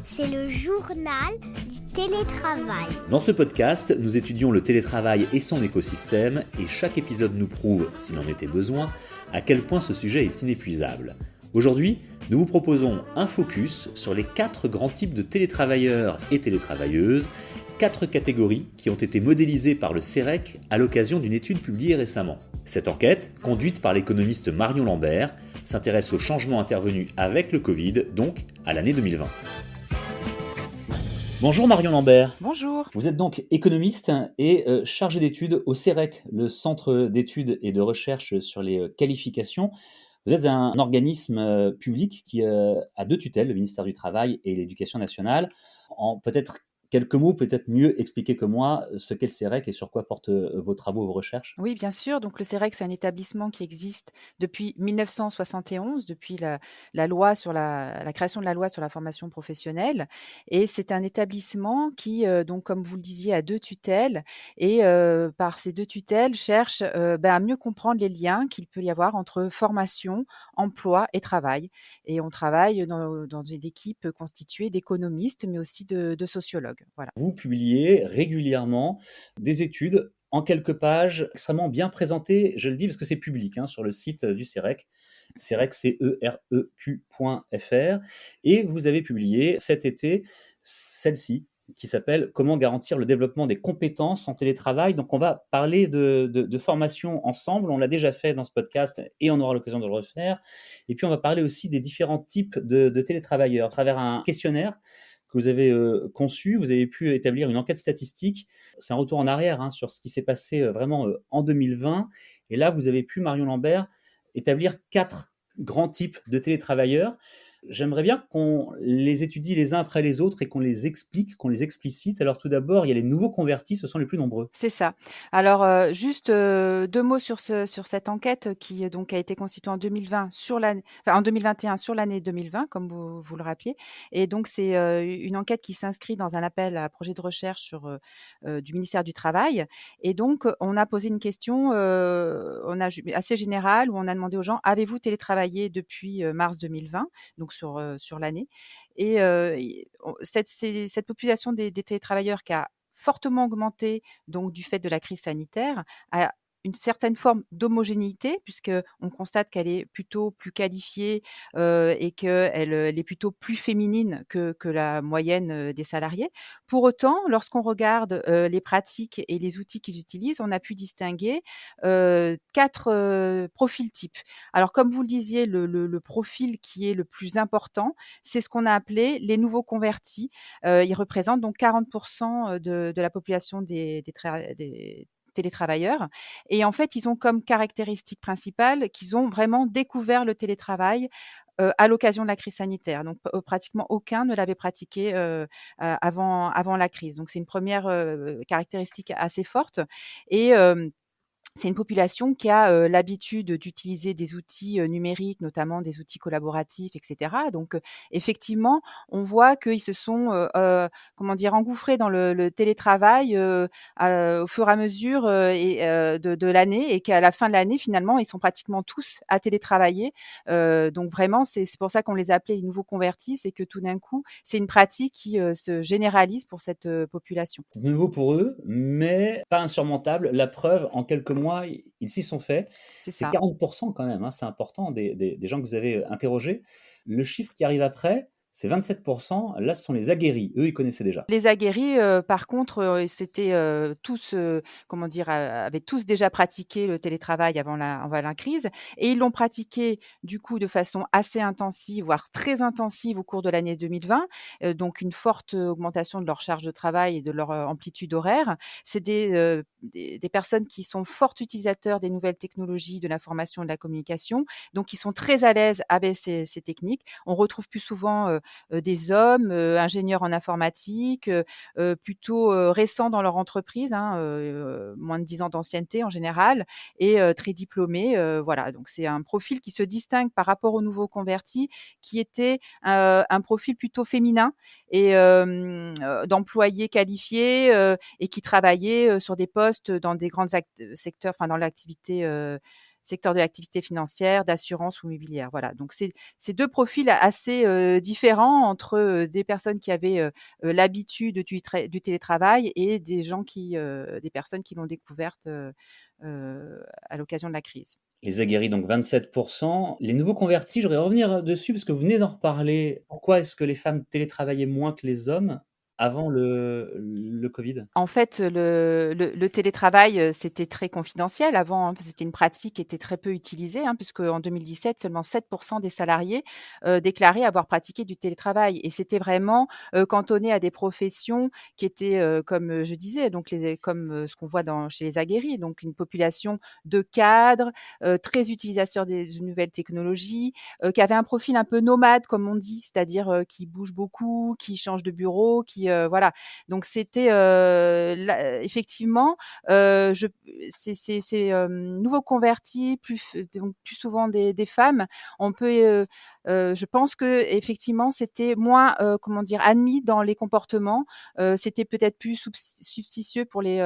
C'est le journal du télétravail. Dans ce podcast, nous étudions le télétravail et son écosystème, et chaque épisode nous prouve, s'il en était besoin, à quel point ce sujet est inépuisable. Aujourd'hui, nous vous proposons un focus sur les 4 grands types de télétravailleurs et télétravailleuses, 4 catégories qui ont été modélisées par le CEREC à l'occasion d'une étude publiée récemment. Cette enquête, conduite par l'économiste Marion Lambert, s'intéresse aux changements intervenus avec le Covid, donc à l'année 2020. Bonjour Marion Lambert. Bonjour. Vous êtes donc économiste et chargée d'études au CEREC, le Centre d'études et de recherche sur les qualifications. Vous êtes un organisme public qui a 2 tutelles, le ministère du Travail et l'Éducation nationale. En peut-être quelques mots, peut-être mieux expliquer que moi ce qu'est le CEREC et sur quoi portent vos travaux, vos recherches. Oui, bien sûr. Donc, le CEREC, c'est un établissement qui existe depuis 1971, depuis la loi sur la création de la loi sur la formation professionnelle. Et c'est un établissement qui, donc, comme vous le disiez, a 2 tutelles et par ces 2 tutelles, cherche à mieux comprendre les liens qu'il peut y avoir entre formation, emploi et travail. Et on travaille dans une équipe constituée d'économistes, mais aussi de sociologues. Voilà. Vous publiez régulièrement des études en quelques pages, extrêmement bien présentées, je le dis parce que c'est public sur le site du CEREC, CEREC, CEREQ.fr, et vous avez publié cet été celle-ci, qui s'appelle « Comment garantir le développement des compétences en télétravail ». Donc on va parler de formation ensemble, on l'a déjà fait dans ce podcast et on aura l'occasion de le refaire. Et puis on va parler aussi des différents types de télétravailleurs à travers un questionnaire que vous avez conçu. Vous avez pu établir une enquête statistique. C'est un retour en arrière sur ce qui s'est passé vraiment en 2020. Et là, vous avez pu, Marion Lambert, établir 4 grands types de télétravailleurs. J'aimerais bien qu'on les étudie les uns après les autres et qu'on les explique, qu'on les explicite. Alors tout d'abord, il y a les nouveaux convertis, ce sont les plus nombreux. C'est ça. Alors, juste, 2 mots sur cette enquête qui, donc a été constituée en 2020 en 2021 sur l'année 2020 comme vous le rappeliez et donc c'est, une enquête qui s'inscrit dans un appel à projet de recherche du ministère du Travail et donc, on a posé une question, assez générale où on a demandé aux gens: «Avez-vous télétravaillé depuis, mars 2020?» donc sur l'année et cette population des télétravailleurs qui a fortement augmenté, donc du fait de la crise sanitaire, a une certaine forme d'homogénéité puisqu'on constate qu'elle est plutôt plus qualifiée, et qu'elle est plutôt plus féminine que la moyenne, des salariés. Pour autant, lorsqu'on regarde, les pratiques et les outils qu'ils utilisent, on a pu distinguer, 4, profils types. Alors comme vous le disiez, le profil qui est le plus important, c'est ce qu'on a appelé les nouveaux convertis. Ils représentent donc 40 de la population des télétravailleurs et en fait, ils ont comme caractéristique principale qu'ils ont vraiment découvert le télétravail, à l'occasion de la crise sanitaire. Donc pratiquement aucun ne l'avait pratiqué, avant la crise. Donc c'est une première caractéristique assez forte et c'est une population qui a, l'habitude d'utiliser des outils, numériques, notamment des outils collaboratifs et cetera. Donc, effectivement, on voit qu'ils se sont, comment dire? Engouffrés dans le télétravail, au fur et à mesure, de l'année et qu'à la fin de l'année, finalement, ils sont pratiquement tous à télétravailler. Donc vraiment, c'est pour ça qu'on les a appelés les nouveaux convertis, c'est que tout d'un coup, c'est une pratique qui, se généralise pour cette, population. Nouveau pour eux, mais pas insurmontable. La preuve, en quelques mois, ils s'y sont faits. C'est C'est ça. 40% quand même, c'est important, des gens que vous avez interrogés. Le chiffre qui arrive après, c'est 27%. Là, ce sont les aguerris. Eux, ils connaissaient déjà. Les aguerris, par contre, c'était, tous, comment dire? Avaient tous déjà pratiqué le télétravail avant la crise et ils l'ont pratiqué, du coup, de façon assez intensive, voire très intensive au cours de l'année 2020, donc une forte augmentation de leur charge de travail et de leur, amplitude horaire. C'est des personnes qui sont forts utilisateurs des nouvelles technologies, de l'information et de la communication, donc qui sont très à l'aise avec ces techniques. On retrouve plus souvent, des hommes, ingénieurs en informatique, plutôt, récents dans leur entreprise, moins de 10 ans d'ancienneté en général et très diplômés, voilà. Donc c'est un profil qui se distingue par rapport aux nouveaux convertis, qui était, un profil plutôt féminin et d'employés qualifiés, et qui travaillaient, sur des postes dans des grands secteurs, enfin dans l'activité, secteur de l'activité financière, d'assurance ou immobilière. Voilà, donc c'est 2 profils assez, différents entre, des personnes qui avaient, l'habitude du télétravail et des personnes qui l'ont découverte, à l'occasion de la crise. Les aguerris, donc 27%. Les nouveaux convertis, je voudrais revenir dessus parce que vous venez d'en reparler. Pourquoi est-ce que les femmes télétravaillaient moins que les hommes avant le Covid? En fait, le télétravail, c'était très confidentiel avant, hein, c'était une pratique qui était très peu utilisée, hein, puisqu'en 2017, seulement 7 des salariés, déclaraient avoir pratiqué du télétravail et c'était vraiment, cantonné à des professions qui étaient, comme, je disais, donc ce qu'on voit chez les aguerris, donc une population de cadres, très utilisateurs des nouvelles technologies, qui avaient un profil un peu nomade, comme on dit, c'est-à-dire, qui bougent beaucoup, qui changent de bureau, voilà. Donc c'était, là effectivement, je nouveaux convertis, donc plus souvent des femmes. On peut, je pense qu'effectivement c'était moins, comment dire? Admis dans les comportements. C'était peut-être plus substitieux pour les,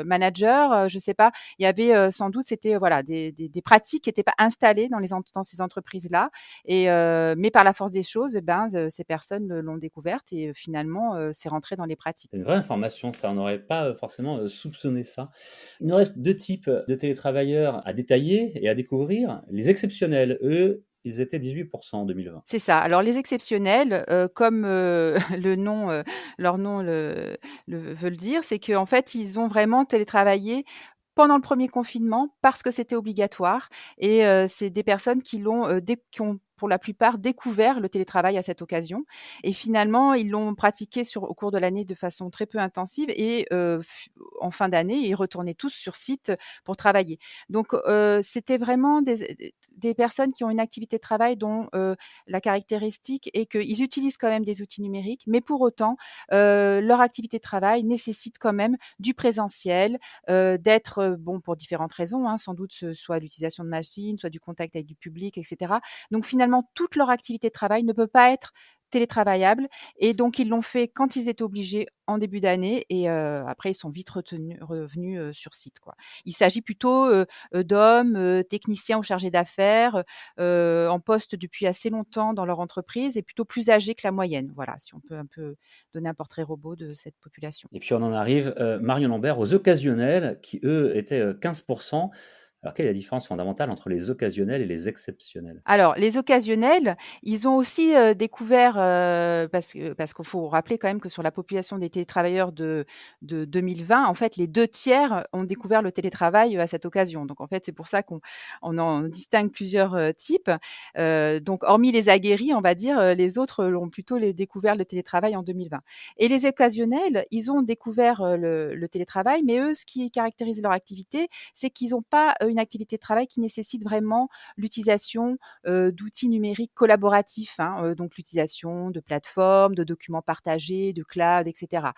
managers, je sais pas. Il y avait, sans doute c'était, voilà des pratiques qui étaient pas installées dans ces entreprises-là mais par la force des choses et ben, ces personnes, l'ont découverte et finalement, c'est rentré dans les pratiques. C'est une vraie information ça, on n'aurait pas, forcément, soupçonné ça. Il nous reste 2 types de télétravailleurs à détailler et à découvrir. Les exceptionnels, eux, ils étaient 18% en 2020. C'est ça. Alors les exceptionnels, comme, le nom, leur nom veut le dire, c'est qu'en fait, ils ont vraiment télétravaillé pendant le premier confinement parce que c'était obligatoire et c'est des personnes qui ont pour la plupart découvert le télétravail à cette occasion et finalement ils l'ont pratiqué au cours de l'année de façon très peu intensive et en fin d'année, ils retournaient tous sur site pour travailler. Donc c'était vraiment des personnes qui ont une activité de travail dont, la caractéristique est qu'ils utilisent quand même des outils numériques, mais pour autant, leur activité de travail nécessite quand même du présentiel, d'être, bon pour différentes raisons, hein, sans doute soit l'utilisation de machines, soit du contact avec du public et cetera. Donc finalement, toute leur activité de travail ne peut pas être télétravaillable et donc ils l'ont fait quand ils étaient obligés en début d'année et après ils sont vite revenus, sur site, quoi. Il s'agit plutôt, d'hommes, techniciens ou chargés d'affaires, en poste depuis assez longtemps dans leur entreprise et plutôt plus âgés que la moyenne. Voilà, si on peut un peu donner un portrait robot de cette population. Et puis on en arrive, Marion Lambert, aux occasionnels qui, eux, étaient, 15%. Alors quelle est la différence fondamentale entre les occasionnels et les exceptionnels? Alors, les occasionnels, ils ont aussi, découvert, parce qu'il faut rappeler quand même que sur la population des télétravailleurs de 2020, en fait, les 2 tiers ont découvert le télétravail, à cette occasion. Donc en fait, c'est pour ça qu'on en distingue plusieurs, types. Donc hormis les aguerris, on va dire, les autres l'ont plutôt découvert le télétravail en 2020. Et les occasionnels, ils ont découvert, le télétravail, mais eux, ce qui caractérise leur activité, c'est qu'ils n'ont pas, une activité de travail qui nécessite vraiment l'utilisation d'outils numériques collaboratifs, hein, donc l'utilisation de plateformes, de documents partagés, de cloud et cetera.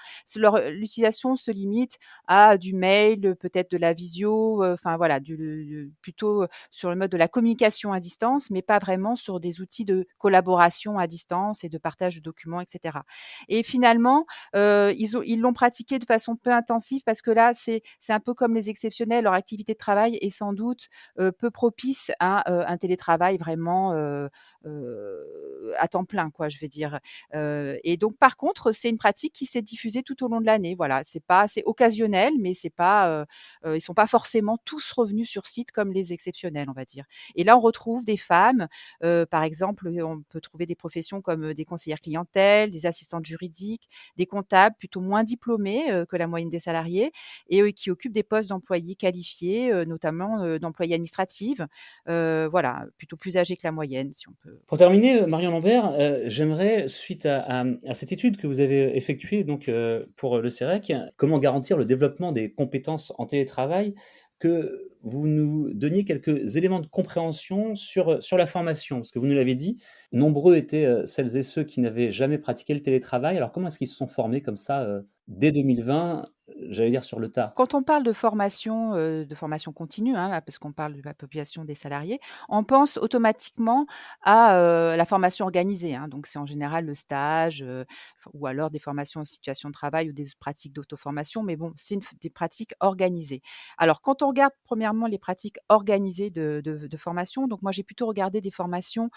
L'utilisation se limite à du mail, peut-être de la visio, enfin voilà, plutôt sur le mode de la communication à distance, mais pas vraiment sur des outils de collaboration à distance et de partage de documents et cetera. Et finalement, ils l'ont pratiqué de façon peu intensive parce que là, c'est un peu comme les exceptionnels, leur activité de travail est sans doute, peu propice à, un télétravail vraiment, à temps plein quoi, je vais dire. Et donc par contre, c'est une pratique qui s'est diffusée tout au long de l'année. Voilà, c'est occasionnel, mais c'est pas, ils sont pas forcément tous revenus sur site comme les exceptionnels, on va dire. Et là, on retrouve des femmes, par exemple, on peut trouver des professions comme, des conseillères clientèle, des assistantes juridiques, des comptables plutôt moins diplômés, que la moyenne des salariés et qui occupent des postes d'employés qualifiés, notamment, d'employés administratifs. Voilà, plutôt plus âgés que la moyenne, si on peut. Pour terminer, Marion Lambert, j'aimerais, suite à cette étude que vous avez effectuée donc, pour le CEREC, comment garantir le développement des compétences en télétravail, que vous nous donniez quelques éléments de compréhension sur la formation. Parce que vous nous l'avez dit, nombreux étaient, celles et ceux qui n'avaient jamais pratiqué le télétravail. Alors comment est-ce qu'ils se sont formés comme ça, dès 2020, j'allais dire sur le tas? Quand on parle de formation continue, hein, là, parce qu'on parle de la population des salariés, on pense automatiquement à, la formation organisée, hein. Donc c'est en général le stage, ou alors des formations en situation de travail ou des pratiques d'auto-formation, mais bon, c'est des pratiques organisées. Alors, quand on regarde premièrement les pratiques organisées de formation, donc moi j'ai plutôt regardé des formations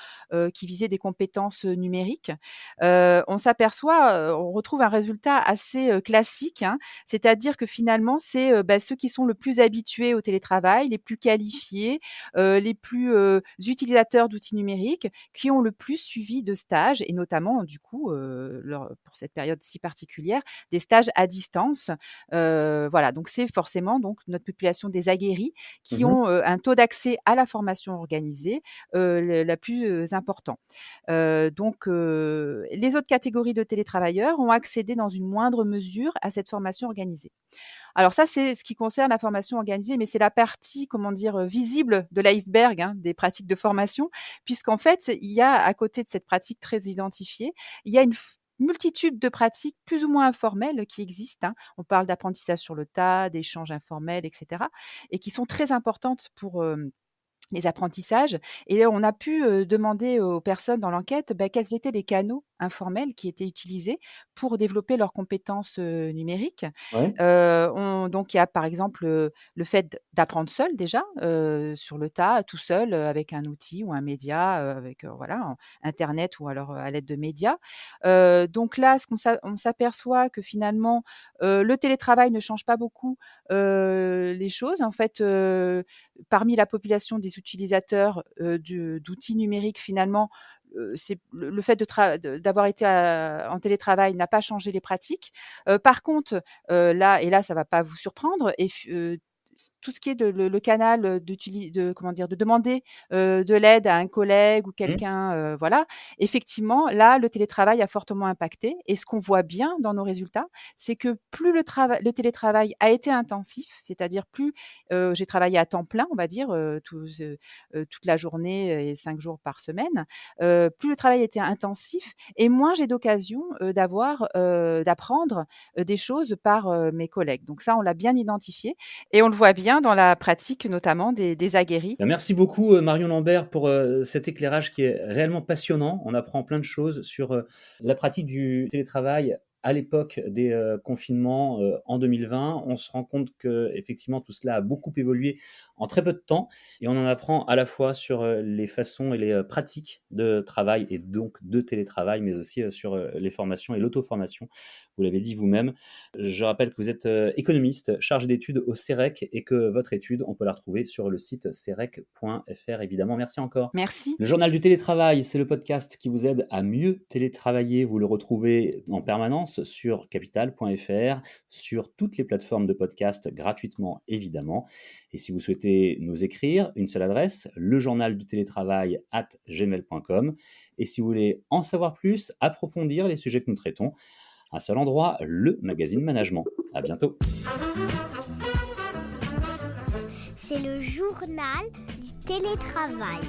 qui visaient des compétences numériques. On s'aperçoit, on retrouve un résultat assez classique, hein, c'est-à-dire que finalement, c'est ceux qui sont le plus habitués au télétravail, les plus qualifiés, les plus utilisateurs d'outils numériques, qui ont le plus suivi de stages et notamment, du coup, pour cette période si particulière, des stages à distance. Voilà, donc c'est forcément donc notre population des aguerris qui Mmh. ont un taux d'accès à la formation organisée la plus important. Les autres catégories de télétravailleurs ont accédé dans une moindre mesure à cette formation organisée. Alors ça, c'est ce qui concerne la formation organisée, mais c'est la partie, comment dire, visible de l'iceberg, hein, des pratiques de formation, puisqu'en fait, il y a à côté de cette pratique très identifiée, il y a une multitude de pratiques plus ou moins informelles qui existent, hein. On parle d'apprentissage sur le tas, d'échanges informels, et cetera, et qui sont très importantes pour, les apprentissages. Et on a pu, demander aux personnes dans l'enquête, quels étaient les canaux informels qui étaient utilisés pour développer leurs compétences, numériques. Ouais. Donc il y a par exemple, le fait d'apprendre seul déjà, sur le tas, tout seul, avec un outil ou un média, avec, voilà, internet ou alors, à l'aide de médias. Donc là, on s'aperçoit que finalement, le télétravail ne change pas beaucoup, les choses. En fait, parmi la population des utilisateurs, d'outils numériques finalement, c'est le fait d'avoir été en télétravail n'a pas changé les pratiques. Par contre, là ça va pas vous surprendre tout ce qui est le canal, de comment dire? De demander, de l'aide à un collègue ou Mmh. quelqu'un, voilà. Effectivement, là, le télétravail a fortement impacté et ce qu'on voit bien dans nos résultats, c'est que plus le télétravail a été intensif, c'est-à-dire plus, j'ai travaillé à temps plein, on va dire, toute la journée et 5 jours par semaine, plus le travail était intensif et moins j'ai d'occasion, d'apprendre, des choses par, mes collègues. Donc ça, on l'a bien identifié et on le voit bien dans la pratique notamment des aguerris. Bah, merci beaucoup, Marion Lambert pour, cet éclairage qui est réellement passionnant. On apprend plein de choses sur, la pratique du télétravail à l'époque des, confinements, en 2020. On se rend compte que effectivement tout cela a beaucoup évolué en très peu de temps et on en apprend à la fois sur, les façons et les, pratiques de travail et donc de télétravail, mais aussi, sur, les formations et l'auto-formation. Vous l'avez dit vous-même. Je rappelle que vous êtes, économiste, chargé d'études au CEREC et que votre étude, on peut la retrouver sur le site cerec.fr évidemment. Merci encore. Merci. Le journal du télétravail, c'est le podcast qui vous aide à mieux télétravailler. Vous le retrouvez en permanence sur capital.fr, sur toutes les plateformes de podcast gratuitement évidemment. Et si vous souhaitez nous écrire, une seule adresse, lejournaldutélétravail@gmail.com. Et si vous voulez en savoir plus, approfondir les sujets que nous traitons, un seul endroit, le magazine Management. À bientôt. C'est le journal du télétravail.